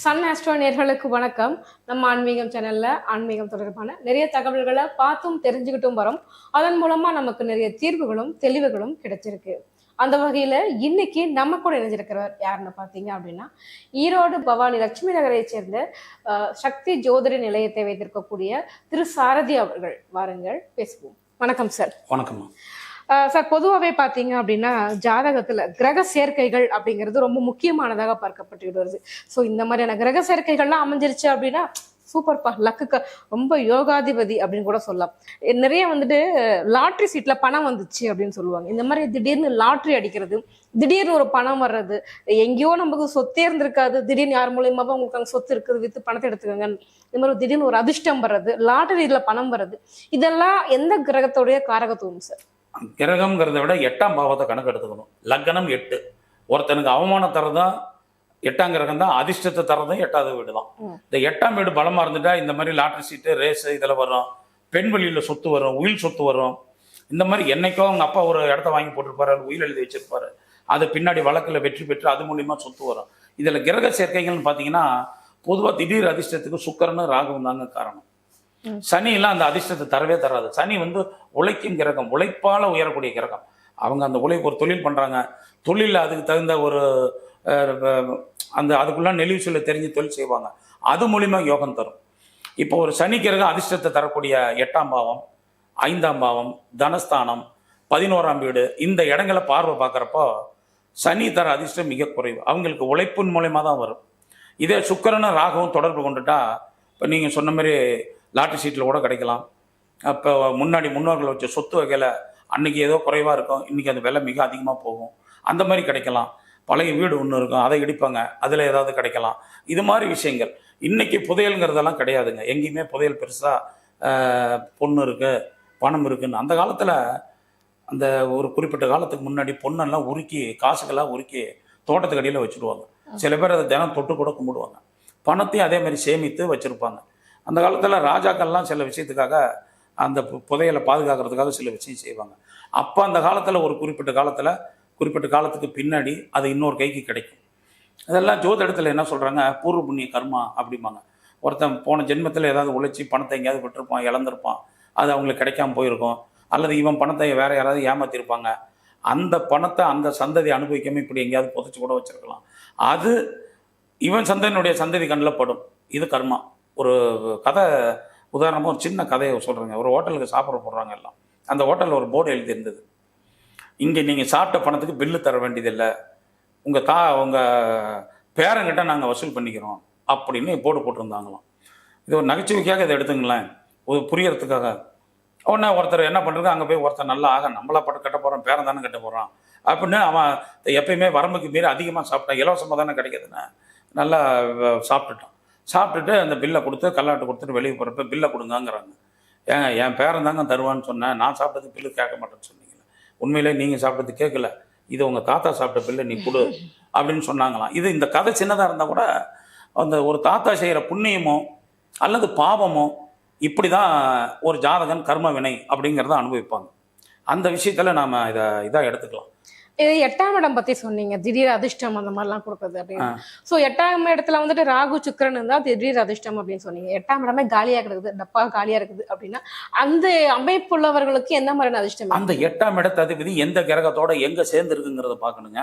Sun astro நேர்களுக்கு வணக்கம். நம்ம ஆன்மீகம் சேனல்ல ஆன்மீகம் தொடர்பான நிறைய தகவல்களை பார்த்தும் தெரிஞ்சுக்கிட்டும் வரோம். அதன் மூலமா நமக்கு நிறைய தீர்வுகளும் தெளிவுகளும் கிடைச்சிருக்கு. அந்த வகையில இன்னைக்கு நம்ம கூட இணைஞ்சிருக்கிறவர் யாருன்னு பார்த்தீங்க அப்படின்னா, ஈரோடு பவானி லட்சுமி நகரை சேர்ந்த சக்தி ஜோதிட நிலையத்தை வைத்திருக்கக்கூடிய திரு சாரதி அவர்கள். வாருங்கள் பேசுவோம். வணக்கம் சார். வணக்கம் சார், பொதுவாகவே பார்த்தீங்க அப்படின்னா ஜாதகத்தில் கிரக சேர்க்கைகள் அப்படிங்கிறது ரொம்ப முக்கியமானதாக பார்க்கப்பட்டு வருது. ஸோ இந்த மாதிரியான கிரக சேர்க்கைகள்லாம் அமைஞ்சிருச்சு அப்படின்னா சூப்பர்ப்பா, லக்குக்கு ரொம்ப யோகாதிபதி அப்படின்னு கூட சொல்லலாம். நிறைய லாட்ரி சீட்ல பணம் வந்துச்சு அப்படின்னு சொல்லுவாங்க. இந்த மாதிரி திடீர்னு லாட்ரி அடிக்கிறது, திடீர்னு ஒரு பணம் வர்றது, எங்கேயோ நமக்கு சொத்தே இருந்திருக்காது, திடீர்னு யார் மூலியமாவும் உங்களுக்கு அங்கே சொத்து இருக்குது, வித்து பணத்தை எடுத்துக்கோங்க, இந்த மாதிரி திடீர்னு ஒரு அதிர்ஷ்டம் வர்றது, லாட்டரியில பணம் வர்றது, இதெல்லாம் எந்த கிரகத்தோடைய காரகத்துவம் சார்? கிரகம்ங்கிறத விட 8ஆம் பாவத்தை கணக்கு எடுத்துக்கணும். லக்னம் 8. ஒருத்தனுக்கு அவமானம் தரதான் 8ஆம் கிரகம் தான், அதிர்ஷ்டத்தை தரதும் 8வது வீடு தான். இந்த 8ஆம் வீடு பலமா இருந்துட்டா இந்த மாதிரி லாட்டரி சீட்டு, ரேஸ் இதில் வரும், பெண் வழியில் சொத்து வரும், உயில் சொத்து வரும். இந்த மாதிரி என்னைக்கோ அவங்க அப்பா ஒரு இடத்த வாங்கி போட்டிருப்பாரு, உயில் எழுதி வச்சிருப்பாரு, அது பின்னாடி வழக்கில் வெற்றி பெற்று அது மூலியமா சொத்து வரும். இதில் கிரக சேர்க்கைகள்னு பார்த்தீங்கன்னா பொதுவாக திடீர் அதிர்ஷ்டத்துக்கு சுக்கிரனும் ராகுவும் தாங்க காரணம். சனி எல்லாம் அந்த அதிர்ஷ்டத்தை தரவே தராது. சனி உழைக்கும் கிரகம், உழைப்பால உயரக்கூடிய கிரகம். அவங்க அந்த ஒரு தொழில் பண்றாங்க, தொழிலில் அதுக்கு தகுந்த ஒரு அதுக்குள்ள நெளிவு சொல்ல தெரிஞ்சு தொழில் செய்வாங்க, அது மூலியமா யோகம் தரும். இப்போ ஒரு சனி கிரகம் அதிர்ஷ்டத்தை தரக்கூடிய 8ஆம் பாவம், 5ஆம் பாவம், தனஸ்தானம், 11ஆம் வீடு, இந்த இடங்களை பார்வை பார்க்குறப்போ சனி தர அதிர்ஷ்டம் மிக குறைவு. அவங்களுக்கு உழைப்பின் மூலயமா தான் வரும். இதே சுக்கிரனும் ராகவும் தொடர்பு கொண்டுட்டா இப்போ நீங்கள் சொன்ன மாதிரி லாட்ரி சீட்டில் கூட கிடைக்கலாம். அப்போ முன்னாடி முன்னோர்கள் வச்ச சொத்து வகையில் அன்றைக்கி ஏதோ குறைவாக இருக்கும், இன்றைக்கி அது விலை மிக அதிகமாக போகும், அந்த மாதிரி கிடைக்கலாம். பழைய வீடு ஒன்று இருக்கும், அதை இடிப்பாங்க, அதில் ஏதாவது கிடைக்கலாம். இது மாதிரி விஷயங்கள். இன்றைக்கி புதையல்ங்கிறதெல்லாம் கிடையாதுங்க. எங்கேயுமே புதையல் பெருசாக பொண்ணு இருக்குது, பணம் இருக்குன்னு. அந்த காலத்தில் அந்த ஒரு குறிப்பிட்ட காலத்துக்கு முன்னாடி பொண்ணெல்லாம் உருக்கி, காசுக்கெல்லாம் உருக்கி தோட்டத்துக்கு அடியில் வச்சுருவாங்க. சில பேர் அதை தினம் தொட்டு கூட கும்பிடுவாங்க. பணத்தையும் அதே மாதிரி சேமித்து வச்சுருப்பாங்க. அந்த காலத்தில் ராஜாக்கள்லாம் சில விஷயத்துக்காக அந்த புதையலை பாதுகாக்கிறதுக்காக சில விஷயம் செய்வாங்க. அப்போ அந்த காலத்தில் ஒரு குறிப்பிட்ட காலத்துக்கு பின்னாடி அது இன்னொரு கைக்கு கிடைக்கும். அதெல்லாம் ஜோதிடத்தில் என்ன சொல்கிறாங்க, பூர்வ புண்ணிய கர்மா அப்படிம்பாங்க. ஒருத்தன் போன ஜென்மத்தில் ஏதாவது உழைச்சி பணத்தை எங்கேயாவது விட்டுருப்பான், இழந்திருப்பான், அது அவங்களுக்கு கிடைக்காம போயிருக்கும். அல்லது இவன் பணத்தை வேற யாராவது ஏமாற்றிருப்பாங்க, அந்த பணத்தை அந்த சந்ததி அனுபவிக்காமல் இப்படி எங்கேயாவது புதைச்சி கூட வச்சுருக்கலாம். அது இவன் சந்ததியினுடைய சந்ததி கண்ணில் படும். இது கர்மா. ஒரு கதை உதாரணமாக ஒரு சின்ன கதையை சொல்கிறேங்க. ஒரு ஹோட்டலுக்கு சாப்பிட போடுறாங்க எல்லாம். அந்த ஹோட்டலில் ஒரு போர்டு எழுதி இருந்தது, இங்கே நீங்கள் சாப்பிட்ட பணத்துக்கு பில்லு தர வேண்டியதில்லை, உங்கள் பேரங்கிட்ட நாங்கள் வசூல் பண்ணிக்கிறோம் அப்படின்னு போர்டு போட்டிருந்தாங்களாம். இது ஒரு நகைச்சுவைக்காக இதை எடுத்துங்களேன், ஒரு புரியறதுக்காக. உடனே ஒருத்தர் என்ன பண்ணுறது, அங்கே போய் ஒருத்தர் நல்லா நம்மளா பட்டு கட்ட போகிறோம், பேரன் தானே கட்ட போகிறான் அப்படின்னு அவன் எப்பயுமே வரம்புக்கு மீறி அதிகமாக சாப்பிட்டான். இலவசமாக தானே கிடைக்கிதுன்னு நல்லா சாப்பிட்டுட்டு அந்த பில்லை கொடுத்து கல்லாட்டு கொடுத்துட்டு வெளியே போகிறப்ப பில்லை கொடுங்கங்கிறாங்க. ஏங்க என் பேரன் தாங்க தருவான்னு சொன்னேன், நான் சாப்பிட்டது பில்லு கேட்க மாட்டேன்னு சொன்னீங்களே, உண்மையிலே நீங்கள் சாப்பிட்டது கேட்கல, இது உங்கள் தாத்தா சாப்பிட்ட பில்லை நீ கொடு அப்படின்னு சொன்னாங்களாம். இது இந்த கதை சின்னதாக இருந்தால் கூட அந்த ஒரு தாத்தா செய்கிற புண்ணியமோ அல்லது பாவமோ இப்படி தான் ஒரு ஜாதகன் கர்ம வினை அப்படிங்கிறத அனுபவிப்பாங்க. அந்த விஷயத்தில் நாம் இதாக எடுத்துக்கலாம். இது 8ஆம் இடம் பத்தி சொன்னீங்க, திடீர் அதிர்ஷ்டம் அந்த மாதிரிலாம் கொடுக்குறது அப்படின்னு. ஸோ 8ஆம் இடத்துல ராகு சுக்கிரன் இருந்தால் திடீர் அதிர்ஷ்டம் அப்படின்னு சொன்னீங்க. 8ஆம் இடமே காலியாக கிடக்குது, டப்பா காலியாக இருக்குது அப்படின்னா அந்த அமைப்புள்ளவர்களுக்கு எந்த மாதிரியான அதிர்ஷ்டம்? அந்த 8ஆம் இடத்து அதிபதி எந்த கிரகத்தோட எங்கே சேர்ந்து இருக்குங்கிறத பார்க்கணுங்க.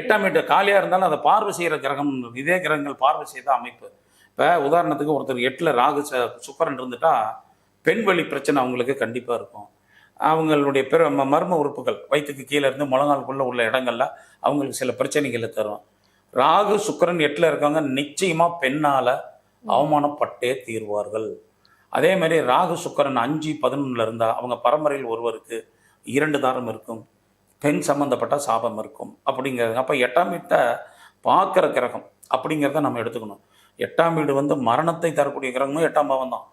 8ஆம் இடம் காலியாக இருந்தாலும் அதை பார்வை செய்கிற கிரகம், இதே கிரகங்கள் பார்வை செய்த அமைப்பு. இப்போ உதாரணத்துக்கு ஒருத்தர் 8ல் ராகு சுக்கிரன் இருந்துட்டா பெண் வழி பிரச்சனை அவங்களுக்கு கண்டிப்பாக இருக்கும். அவங்களுடைய மர்ம உறுப்புகள் வயிற்றுக்கு கீழே இருந்து முழங்காலுக்குள்ளே உள்ள இடங்கள்ல அவங்களுக்கு சில பிரச்சனைகளை தரும். ராகு சுக்கிரன் 8ல் இருக்காங்க, நிச்சயமாக பெண்ணால் அவமானப்பட்டே தீர்வார்கள். அதே மாதிரி ராகு சுக்கிரன் 5-11 இருந்தால் அவங்க பரம்பரையில் ஒருவருக்கு 2 தாரம் இருக்கும், பெண் சம்மந்தப்பட்ட சாபம் இருக்கும் அப்படிங்கிறது. அப்போ 8ஆம் வீட்டை பார்க்குற கிரகம் அப்படிங்கிறத நம்ம எடுத்துக்கணும். 8ஆம் வீடு மரணத்தை தரக்கூடிய கிரகமும் 8ஆம் பாவம் தான்.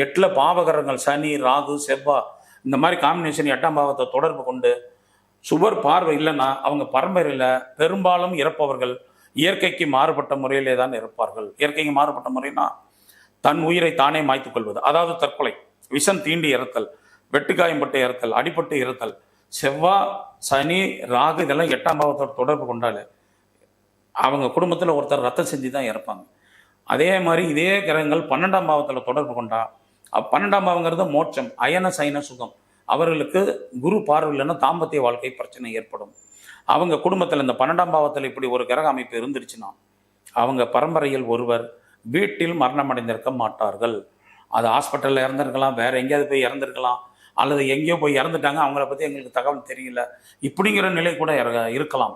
8ல் பாவகிரகங்கள் சனி, ராகு, செவ்வாய் இந்த மாதிரி காம்பினேஷன் 8ஆம் பாவத்தை தொடர்பு கொண்டு சுவர் பார்வை இல்லைன்னா அவங்க பரம்பரையில் பெரும்பாலும் இறப்பவர்கள் இயற்கைக்கு மாறுபட்ட முறையிலே தான் இருப்பார்கள். இயற்கைக்கு மாறுபட்ட முறைனா தன் உயிரை தானே மாய்த்து கொள்வது, அதாவது தற்கொலை, விஷம் தீண்டி இறத்தல், வெட்டுக்காயம்பட்டு இறத்தல், அடிபட்டு இறத்தல். செவ்வாய், சனி, ராகு இதெல்லாம் 8ஆம் பாவத்தோட தொடர்பு கொண்டாலே அவங்க குடும்பத்தில் ஒருத்தர் ரத்தம் செஞ்சு தான் இறப்பாங்க. அதே மாதிரி இதே கிரகங்கள் 12ஆம் பாவத்தில் தொடர்பு கொண்டா 12ஆம் பாவங்கிறது மோட்சம், அயன சயன சுகம். அவர்களுக்கு குரு பார்வை இல்லைன்னா தாம்பத்திய வாழ்க்கை பிரச்சனை ஏற்படும். அவங்க குடும்பத்தில் இந்த 12ஆம் பாவத்தில் இப்படி ஒரு கிரக அமைப்பு இருந்துருச்சுன்னா அவங்க பரம்பரையில் ஒருவர் வீட்டில் மரணம் அடைந்திருக்க மாட்டார்கள். அது ஹாஸ்பிட்டலில் இறந்துருக்கலாம், வேற எங்கேயாவது போய் இறந்துருக்கலாம், அல்லது எங்கேயோ போய் இறந்துட்டாங்க, அவங்கள பற்றி எங்களுக்கு தகவல் தெரியல, இப்படிங்கிற நிலை கூட இருக்கலாம்.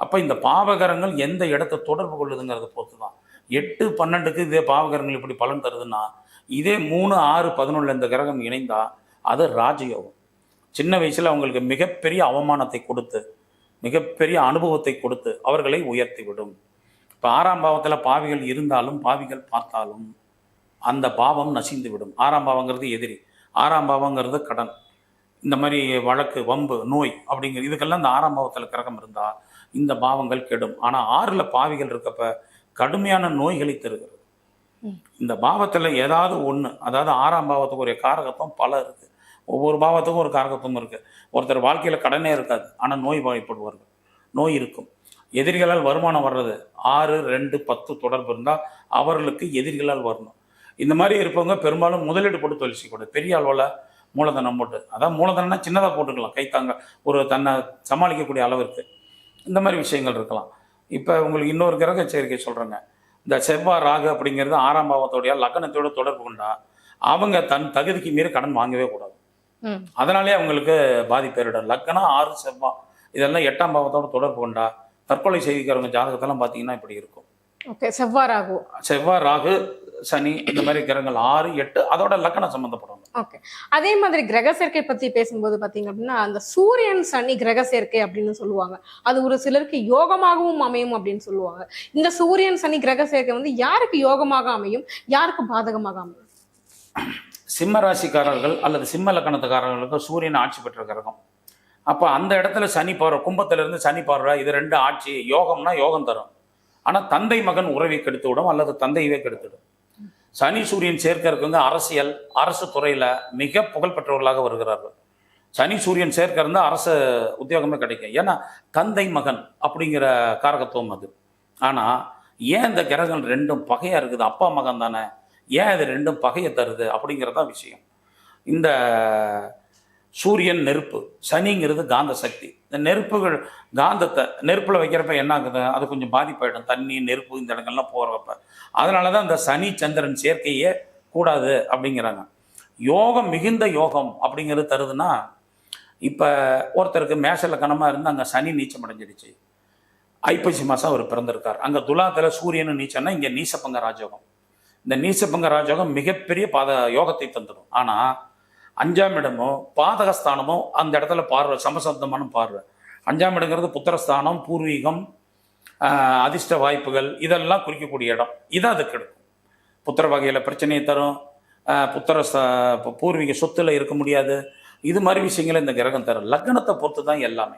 அப்போ இந்த பாவகரங்கள் எந்த இடத்தை தொடர்பு கொள்ளுதுங்கிறத பொறுத்து தான். 8, 12க்கு இதே பாவகரங்கள் இப்படி பலன் தருதுன்னா, இதே 3, 6, 11 இந்த கிரகம் இணைந்தா அது ராஜயோகம். சின்ன வயசில் அவங்களுக்கு மிகப்பெரிய அவமானத்தை கொடுத்து மிகப்பெரிய அனுபவத்தை கொடுத்து அவர்களை உயர்த்தி விடும். இப்போ 6ஆம் பாவத்தில் பாவிகள் இருந்தாலும் பாவிகள் பார்த்தாலும் அந்த பாவம் நசிந்து விடும். 6ஆம் பாவங்கிறது எதிரி, 6ஆம் பாவங்கிறது கடன், இந்த மாதிரி வழக்கு, வம்பு, நோய் அப்படிங்கிற இதுக்கெல்லாம் இந்த 6ஆம் பாவத்தில் கிரகம் இருந்தால் இந்த பாவங்கள் கெடும். ஆனால் 6ல் பாவிகள் இருக்கப்ப கடுமையான நோய்களை தருகிறது. இந்த பாவத்தில் ஏதாவது ஒன்று, அதாவது 6ஆம் பாவத்துக்கு ஒரு காரகத்துவம் பல இருக்குது. ஒவ்வொரு பாவத்துக்கும் ஒரு காரகத்துவம் இருக்குது. ஒருத்தர் வாழ்க்கையில் கடனே இருக்காது, ஆனால் நோய் வாய்ப்படுவார்கள், நோய் இருக்கும். எதிரிகளால் வருமானம் வர்றது 6, 2, 10 தொடர்பு இருந்தால் அவர்களுக்கு எதிரிகளால் வரணும். இந்த மாதிரி இருப்பவங்க பெரும்பாலும் முதலீடு போட்டு தொழில் செய்யக்கூடாது. பெரிய அளவில் மூலதனம் போட்டு, அதான் மூலதனம்னா சின்னதாக போட்டுக்கலாம், கைத்தாங்க ஒரு தன்னை சமாளிக்கக்கூடிய அளவிற்கு இந்த மாதிரி விஷயங்கள் இருக்கலாம். இப்போ உங்களுக்கு இன்னொரு கிரக சேர்க்கை சொல்கிறேங்க. இந்த செவ்வாய் ராகு அப்படிங்கிறது 6ஆம் பாவத்தோடைய லக்னத்தோட தொடர்பு கொண்டா அவங்க தன் தகுதிக்கு மீறி கடன் வாங்கவே கூடாது. அதனாலே அவங்களுக்கு பாதிப்பு ஏற்படும். லக்னம் 6 செவ்வாய் இதெல்லாம் 8ஆம் பாவத்தோட தொடர்பு கொண்டா தற்கொலை செய்திக்கிறவங்க ஜாதகத்தெல்லாம் பார்த்தீங்கன்னா இப்படி இருக்கும். ஓகே, செவ்வாய் ராகு, செவ்வாய் ராகு சனி இந்த மாதிரி கிரகங்கள் 6, 8 அதோட லக்னம் சம்பந்தப்படும். ஓகே. அதே மாதிரி கிரக சேர்க்கை பத்தி பேசும்போது பாத்தீங்க அப்படின்னா அந்த சூரியன் சனி கிரக சேர்க்கை அப்படின்னு சொல்லுவாங்க. அது ஒரு சிலருக்கு யோகமாகவும் அமையும் அப்படின்னு சொல்லுவாங்க. இந்த சூரியன் சனி கிரக சேர்க்கை வந்து யாருக்கு யோகமாக அமையும், யாருக்கு பாதகமாக அமையும்? சிம்ம ராசிக்காரர்கள் அல்லது சிம்ம லக்கணத்துக்காரர்களுக்கு சூரியன் ஆட்சி பெற்ற கிரகம். அப்போ அந்த இடத்துல சனி பார்வை, கும்பத்திலிருந்து சனி பார்வை, இது 2 ஆட்சி யோகம்னா யோகம் தரும். ஆனால் தந்தை மகன் உறவை கெடுத்து விடும் அல்லது தந்தையவே கெடுத்துடும். சனி சூரியன் சேர்க்க இருக்கவங்க அரசியல், அரசு துறையில் மிக புகழ்பெற்றவர்களாக வருகிறார்கள். சனி சூரியன் சேர்க்க இருந்தால் அரசு உத்தியோகமே கிடைக்கும். ஏன்னா தந்தை மகன் அப்படிங்கிற காரகத்துவம் அது. ஆனால் ஏன் இந்த கிரகங்கள் 2ம் பகையாக இருக்குது? அப்பா மகன் தானே, ஏன் இது 2ம் பகையை தருது அப்படிங்கிறதான் விஷயம். இந்த சூரியன் நெருப்பு, சனிங்கிறது காந்த சக்தி. இந்த நெருப்புகள் காந்தத்தை நெருப்பில் வைக்கிறப்ப என்ன ஆகுது, அது கொஞ்சம் பாதிப்பாயிடும். தண்ணி, நெருப்பு இந்த இடங்கள்லாம் போகிறப்ப. அதனால தான் இந்த சனி சந்திரன் சேர்க்கையே கூடாது அப்படிங்கிறாங்க. யோகம் மிகுந்த யோகம் அப்படிங்கிறது தருதுன்னா, இப்போ ஒருத்தருக்கு மேஷ லக்கணமாக இருந்து அங்கே சனி நீச்சம் அடைஞ்சிடுச்சு, ஐப்பசி மாதம் அவர் பிறந்திருக்கார். அங்கே துலாத்தில் சூரியன் நீச்சம்னா இங்கே நீசப்பங்க ராஜயோகம். இந்த நீசப்பங்க ராஜயோகம் மிகப்பெரிய யோகத்தை தந்துடும். ஆனால் 5ஆம் இடமோ பாதகஸ்தானமோ அந்த இடத்துல பார்வை, சமசப்தமான பார்வை. 5ஆம் இடங்கிறது புத்திரஸ்தானம், பூர்வீகம், அதிர்ஷ்ட வாய்ப்புகள் இதெல்லாம் குறிக்கக்கூடிய இடம். இதை அதுக்கு எடுக்கும். புத்திர வகையில் பிரச்சனையை தரும், பூர்வீக சொத்துல இருக்க முடியாது, இது மாதிரி விஷயங்களை இந்த கிரகம் தரும். லக்னத்தை பொறுத்து தான் எல்லாமே.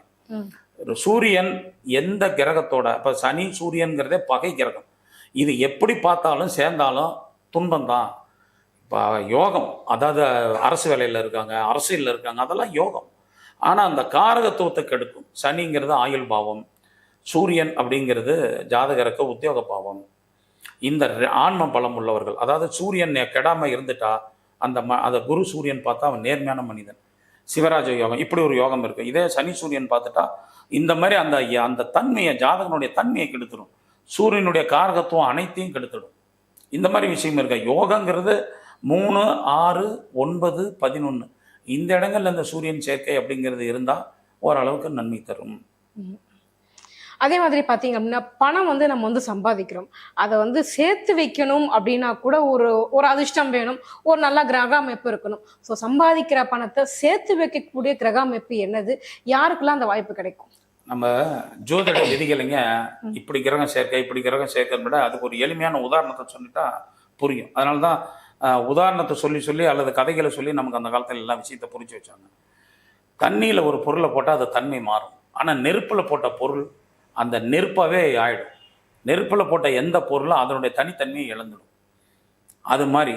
சூரியன் எந்த கிரகத்தோட, இப்போ சனி சூரியன்கிறதே பகை கிரகம். இது எப்படி பார்த்தாலும் சேர்ந்தாலும் துன்பம் தான். இப்போ யோகம், அதாவது அரசு வேலையில் இருக்காங்க, அரசியலில் இருக்காங்க, அதெல்லாம் யோகம். ஆனால் அந்த காரகத்துவத்தை கெடுக்கும். சனிங்கிறது ஆயுள் பாவம், சூரியன் அப்படிங்கிறது ஜாதகருக்கு உத்தியோக பாவம். இந்த ஆன்ம பலம் உள்ளவர்கள், அதாவது சூரியன் கெடாமல் இருந்துட்டா அந்த குரு சூரியன் பார்த்தா அவன் நேர்மையான மனிதன், சிவராஜ யோகம், இப்படி ஒரு யோகம் இருக்குது. இதே சனி சூரியன் பார்த்துட்டா இந்த மாதிரி அந்த தன்மையை, ஜாதகனுடைய தன்மையை கெடுத்துடும். சூரியனுடைய காரகத்துவம் அனைத்தையும் கெடுத்துடும். இந்த மாதிரி விஷயம் இருக்க. யோகங்கிறது 3, 6, 9, 11 இந்த இடங்கள்ல இந்த சூரியன் சேர்க்கை அப்படிங்கிறது இருந்தால் ஓரளவுக்கு நன்மை தரும். அதே மாதிரி பார்த்தீங்க அப்படின்னா பணம் வந்து நம்ம வந்து சம்பாதிக்கிறோம், அதை வந்து சேர்த்து வைக்கணும் அப்படின்னா கூட ஒரு அதிர்ஷ்டம் வேணும், ஒரு நல்ல கிரக அமைப்பு இருக்கணும். ஸோ சம்பாதிக்கிற பணத்தை சேர்த்து வைக்கக்கூடிய கிரக அமைப்பு என்னது, யாருக்கெல்லாம் அந்த வாய்ப்பு கிடைக்கும்? நம்ம ஜோதிட விதிகளைங்க இப்படி கிரகம் சேர்க்கை இப்படி கிரகம் சேர்க்கை விட அதுக்கு ஒரு எளிமையான உதாரணத்தை சொல்லிட்டா புரியும். அதனால தான் உதாரணத்தை சொல்லி சொல்லி அல்லது கதைகளை சொல்லி நமக்கு அந்த காலத்தில் எல்லா விஷயத்தை புரிஞ்சு வச்சாங்க. தண்ணியில் ஒரு பொருளை போட்டால் அது தன்மை மாறும், ஆனால் நெருப்பில் போட்ட பொருள் அந்த நெருப்பாகவே ஆயிடும். நெருப்பில் போட்ட எந்த பொருளும் அதனுடைய தனித்தன்மையை இழந்துடும். அது மாதிரி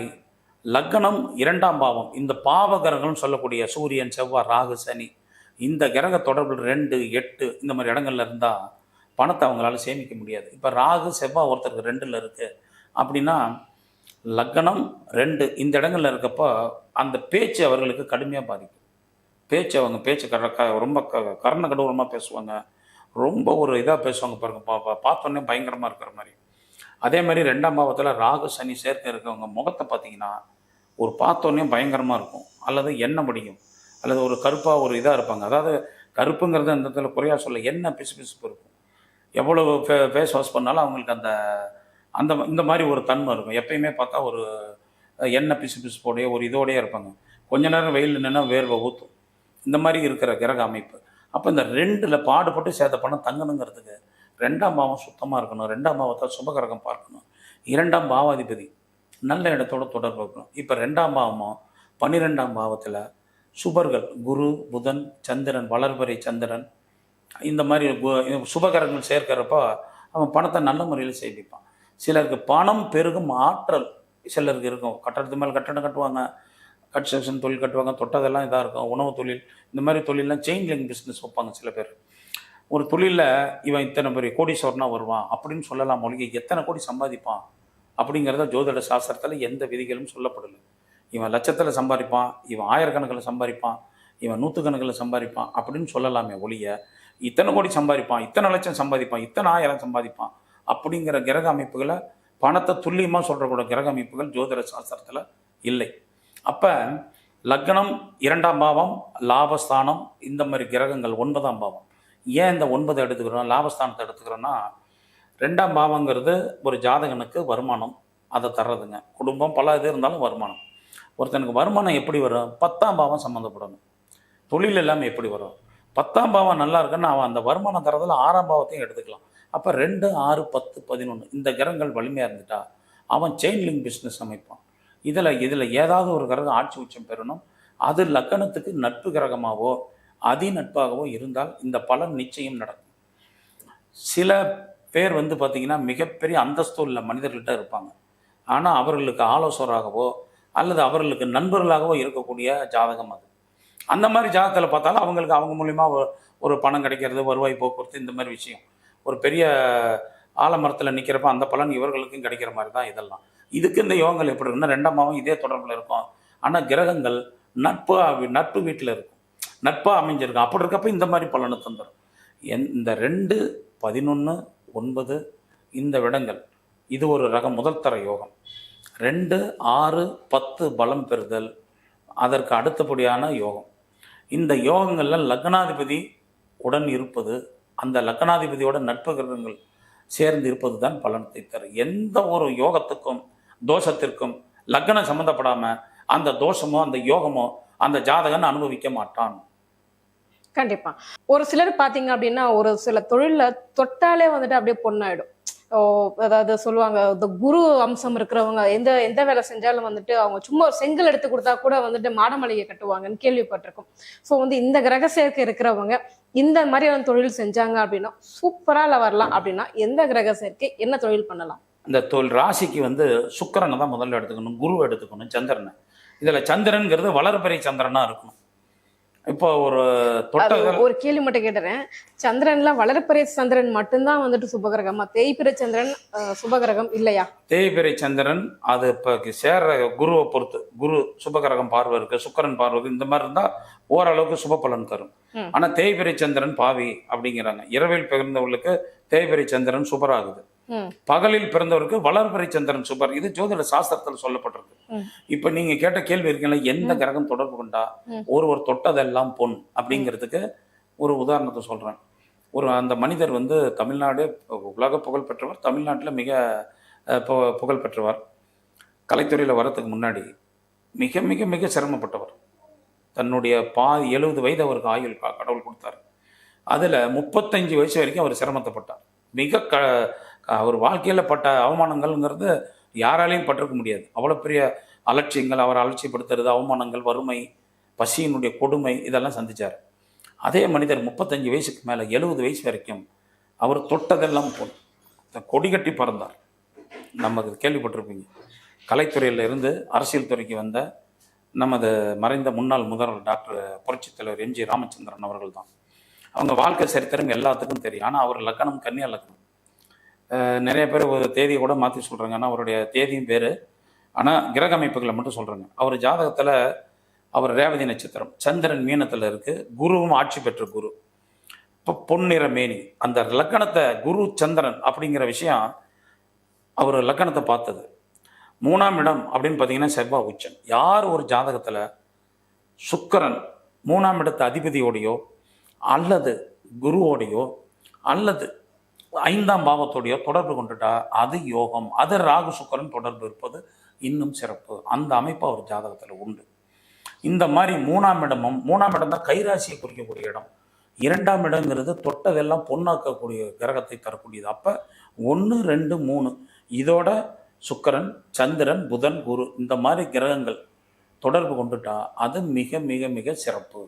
லக்னம் 2ஆம் பாவம், இந்த பாவகிரகம்னு சொல்லக்கூடிய சூரியன், செவ்வாய், ராகு, சனி, இந்த கிரக தொடர்பு 2, 8 இந்த மாதிரி இடங்கள்ல இருந்தால் பணத்தை அவங்களால சேமிக்க முடியாது. இப்போ ராகு செவ்வாய் ஒருத்தருக்கு 2ல் இருக்குது, அப்படின்னா லக்னம் 2 இந்த இடங்கள்ல இருக்கப்போ அந்த பேச்சு அவர்களுக்கு கடுமையாக பாதிக்கும். பேச்சு அவங்க பேச்சு ரொம்ப கர்ண கடூரமாக பேசுவாங்க. ரொம்ப ஒரு இதாக பேசுவாங்க பாருங்க. பார்த்தோன்னே பயங்கரமாக இருக்கிற மாதிரி. அதே மாதிரி 2ஆம் பாவத்தில் ராகு சனி சேர்க்கை இருக்கவங்க முகத்தை பார்த்தீங்கன்னா ஒரு பார்த்தோன்னே பயங்கரமாக இருக்கும், அல்லது எண்ணெய் வடியும், அல்லது ஒரு கருப்பாக ஒரு இதாக இருப்பாங்க. அதாவது கருப்புங்கிறது அந்த இடத்துல குறையா சொல்ல, எண்ணெய் பிசுபிசுப்பு இருக்கும். எவ்வளவு ஃபேஸ் வாஷ் பண்ணாலும் அவங்களுக்கு அந்த அந்த இந்த மாதிரி ஒரு தன்மை இருக்கும். எப்பயுமே பார்த்தா ஒரு எண்ணெய் பிசுபிசுப்போடைய ஒரு இதோடையே இருப்பாங்க. கொஞ்ச நேரம் வெயில் நின்னா வேர்வை ஊற்றும். இந்த மாதிரி இருக்கிற கிரக அமைப்பு. அப்போ இந்த 2ல் பாடுபட்டு சேத பணம் தங்கணுங்கிறதுக்கு 2ஆம் பாவம் சுத்தமாக இருக்கணும். 2ஆம் பாவத்தை சுபகிரகம் பார்க்கணும். 2ஆம் பாவாதிபதி நல்ல இடத்தோட தொடர்பு இருக்கணும். இப்போ 2ஆம் பாவமும் 12ஆம் பாவத்தில் சுபர்கள் குரு, புதன், சந்திரன், வளர்பிறை சந்திரன், இந்த மாதிரி சுபகிரகங்கள் சேர்க்கிறப்போ அவன் பணத்தை நல்ல முறையில் சேமிப்பான். சிலருக்கு பணம் பெருகும் ஆற்றல் சிலருக்கு இருக்கும். கட்டடத்து மேலே கட்டடம் கட்டுவாங்க, கன்ஸ்ட்ரக்ஷன் தொழில் கட்டுவாங்க, தொட்டதெல்லாம் இதாக இருக்கும். உணவு தொழில், இந்த மாதிரி தொழிலெலாம் செயின் லிங்க் பிஸ்னஸ் வைப்பாங்க சில பேர். ஒரு தொழிலில் இவன் இத்தனை பெரிய கோடீஸ்வரனா வருவான் அப்படின்னு சொல்லலாம் மொழிகை. எத்தனை கோடி சம்பாதிப்பான் அப்படிங்கிறத ஜோதிட சாஸ்திரத்தில் எந்த விதிகளும் சொல்லப்படலை. இவன் லட்சத்தில் சம்பாதிப்பான், இவன் ஆயிரக்கணக்கில் சம்பாதிப்பான், இவன் நூற்றுக்கணக்கில் சம்பாதிப்பான் அப்படின்னு சொல்லலாமே ஒழிய இத்தனை கோடி சம்பாதிப்பான், இத்தனை லட்சம் சம்பாதிப்பான், இத்தனை ஆயிரம் சம்பாதிப்பான் அப்படிங்கிற கிரக அமைப்புகளை, பணத்தை துல்லியமாக சொல்கிறக்கூட கிரக அமைப்புகள் ஜோதிட சாஸ்திரத்தில் இல்லை. அப்போ லக்னம் 2ஆம் பாவம் லாபஸ்தானம் இந்த மாதிரி கிரகங்கள் 9ஆம் பாவம். ஏன் இந்த 9 எடுத்துக்கிறோம், லாபஸ்தானத்தை எடுத்துக்கிறோன்னா 2ஆம் பாவங்கிறது ஒரு ஜாதகனுக்கு வருமானம், அதை தர்றதுங்க. குடும்பம் பல இது இருந்தாலும் வருமானம். ஒருத்தனுக்கு வருமானம் எப்படி வரும், 10ஆம் பாவம் சம்மந்தப்படணும். தொழில் எல்லாமே எப்படி வரும், 10ஆம் பாவம் நல்லா இருக்குன்னு அவன் அந்த வருமானம் தரதில் 6ஆம் பாவத்தையும் எடுத்துக்கலாம். அப்போ 2, 6, 10, 11 இந்த கிரகங்கள் வலிமையாக இருந்துட்டா அவன் செயின் லிங்க் பிஸ்னஸ் அமைப்பான். இதில் ஏதாவது ஒரு கிரகம் ஆட்சி உச்சம் பெறணும். அது லக்கணத்துக்கு நட்பு கிரகமாகவோ அதி நட்பாகவோ இருந்தால் இந்த பலன் நிச்சயம் நடக்கும். சில பேர் பார்த்திங்கன்னா மிகப்பெரிய அந்தஸ்து உள்ள மனிதர்கள்ட்ட இருப்பாங்க. ஆனால் அவர்களுக்கு ஆலோசகராகவோ அல்லது அவர்களுக்கு நண்பர்களாகவோ இருக்கக்கூடிய ஜாதகம் அது. அந்த மாதிரி ஜாதகத்தில் பார்த்தாலும் அவங்களுக்கு அவங்க மூலிமா ஒரு பணம் கிடைக்கிறது, வருவாய் போக்குவரத்து, இந்த மாதிரி விஷயம். ஒரு பெரிய ஆலமரத்தில் நிற்கிறப்ப அந்த பலன் இவர்களுக்கும் கிடைக்கிற மாதிரி தான் இதெல்லாம். இதுக்கு இந்த யோகங்கள் எப்படி இருக்குன்னா 2ஆம் பாவம் இதே தொடர்பில் இருக்கும். ஆனால் கிரகங்கள் நட்பு வீட்டில் இருக்கும், நட்பாக அமைஞ்சிருக்கும். அப்படி இருக்கப்ப இந்த மாதிரி பலனை தந்துடும். இந்த 2, 11, 9 இந்த விடங்கள் இது ஒரு ரகம், முதல் தர யோகம். 2, 6, 10 பலம் பெறுதல் அதற்கு அடுத்தபடியான யோகம். இந்த யோகங்களில் லக்னாதிபதி உடன் இருப்பது, அந்த லக்னாதிபதியோட நட்பு கிரகங்கள் சேர்ந்து இருப்பது தான் பலனத்தை தரும். எந்த ஒரு யோகத்துக்கும் தோஷத்திற்கும் லக்னம் சம்மந்தப்படாமல் அந்த தோஷமோ அந்த யோகமோ அந்த ஜாதகன் அனுபவிக்க மாட்டான். கண்டிப்பா. ஒரு சிலர் பாத்தீங்க அப்படின்னா ஒரு சில தொழில தொட்டாலே அப்படியே பொண்ணாயிடும். அதாவது சொல்லுவாங்க, இந்த குரு அம்சம் இருக்கிறவங்க எந்த வேலை செஞ்சாலும் அவங்க சும்மா ஒரு செங்கல் எடுத்து கொடுத்தா கூட மாட மாளிகை கட்டுவாங்கன்னு கேள்விப்பட்டிருக்கும். ஸோ இந்த கிரக சேர்க்கை இருக்கிறவங்க இந்த மாதிரியான தொழில் செஞ்சாங்க அப்படின்னா சூப்பரா வரலாம். அப்படின்னா எந்த கிரக சேர்க்கை என்ன தொழில் பண்ணலாம்? இந்த தொழில் ராசிக்கு சுக்கிரனை தான் முதல்ல எடுத்துக்கணும், குருவை எடுத்துக்கணும், சந்திரனை. இதில் சந்திரன்கிறது வளர்பிறை சந்திரனா இருக்கணும். இப்போ ஒரு கேள்வி மட்டும் கேட்டுறேன், சந்திரன்ல வளர்பிறை சந்திரன் மட்டும்தான் சுபகிரகமா, தேய்பிறை சந்திரன் சுபகிரகம் இல்லையா? தேய்பிறை சந்திரன் அது இப்போ சேர்ற குருவை பொறுத்து, குரு சுபகிரகம் பார்வை இருக்கு, சுக்கிரன் பார்வை இருக்கு, இந்த மாதிரி இருந்தால் ஓரளவுக்கு சுப பலன் தரும். ஆனால் தேய்பிறை சந்திரன் பாவி அப்படிங்கிறாங்க. இரவில் பிறந்தவர்களுக்கு தேய்பிறை சந்திரன் சுபராகுது, பகலில் பிறந்தவருக்கு வளர்பிறை சந்திரன் சுபர். இது ஜோதிட சாஸ்திரத்தில் சொல்லப்பட்டிருக்கு. இப்ப நீங்க கேட்ட கேள்வி இருக்கீங்களா, எந்த கிரகம் தொடர்பு கொண்டா ஒருவர் தொட்டதெல்லாம் பொன் அப்படிங்கிறதுக்கு ஒரு உதாரணத்தை சொல்றேன். அந்த மனிதர் தமிழ்நாடு உலக புகழ் பெற்றவர், தமிழ்நாட்டில் மிக புகழ் பெற்றவர். கலைத்துறையில் வரத்துக்கு முன்னாடி மிக மிக மிக சிரமப்பட்டவர். தன்னுடைய 70 வயது அவருக்கு ஆயுள் கடவுள் கொடுத்தாரு. அதில் 35 வயசு வரைக்கும் அவர் சிரமத்தைப்பட்டார். அவர் வாழ்க்கையில் பட்ட அவமானங்கள்ங்கிறது யாராலையும் பட்டிருக்க முடியாது. அவ்வளோ பெரிய அலட்சியங்கள், அவரை அலட்சியப்படுத்துறது, அவமானங்கள், வறுமை, பசியினுடைய கொடுமை இதெல்லாம் சந்தித்தார். அதே மனிதர் 35 வயசுக்கு மேலே 70 வயசு வரைக்கும் அவர் தொட்டதெல்லாம் பொன், கொடி கட்டி பறந்தார். நமக்கு கேள்விப்பட்டிருப்பீங்க. கலைத்துறையில் இருந்து அரசியல் துறைக்கு வந்த நமது மறைந்த முன்னாள் முதல்வர் டாக்டர் புரட்சித் தலைவர் எம்ஜி ராமச்சந்திரன் அவர்கள் தான். அவங்க வாழ்க்கை சரித்திரம் எல்லாத்துக்கும் தெரியும். ஆனால் அவர் லக்னம் கன்னியா லக்னம். நிறைய பேர் ஒரு தேதியை கூட மாற்றி சொல்கிறாங்க. ஆனால் அவருடைய தேதியும் வேறு. ஆனால் கிரக அமைப்புகளை மட்டும் சொல்கிறேங்க. அவர் ஜாதகத்தில் அவர் ரேவதி நட்சத்திரம், சந்திரன் மீனத்தில் இருக்குது, குருவும் ஆட்சி பெற்ற குரு. இப்போ பொன்னிற மேனி, அந்த லக்கணத்தை குரு சந்திரன் அப்படிங்கிற விஷயம் அவர் லக்கணத்தை பார்த்தது. 3ஆம் இடம் அப்படின்னு பார்த்தீங்கன்னா செவ்வாய் உச்சன். யார் ஒரு ஜாதகத்தில் சுக்கிரன் 3ஆம் இடத்து அதிபதியோடையோ அல்லது குருவோடையோ அல்லது 5ஆம் பாவத்தோடையோ தொடர்பு கொண்டுட்டா அது யோகம். அது ராகு சுக்கிரன் தொடர்பு இருப்பது இன்னும் சிறப்பு. அந்த அமைப்பு அவர் ஜாதகத்தில் உண்டு. இந்த மாதிரி 3ஆம் இடமும், 3ஆம் இடம் தான் கைராசியை குறிக்கக்கூடிய இடம். 2ஆம் இடங்கிறது தொட்டதெல்லாம் பொண்ணாக்கக்கூடிய கிரகத்தை தரக்கூடியது. அப்போ 1, 2, 3 இதோட சுக்கிரன், சந்திரன், புதன், குரு இந்த மாதிரி கிரகங்கள் தொடர்பு கொண்டுட்டா அது மிக மிக மிக சிறப்பு.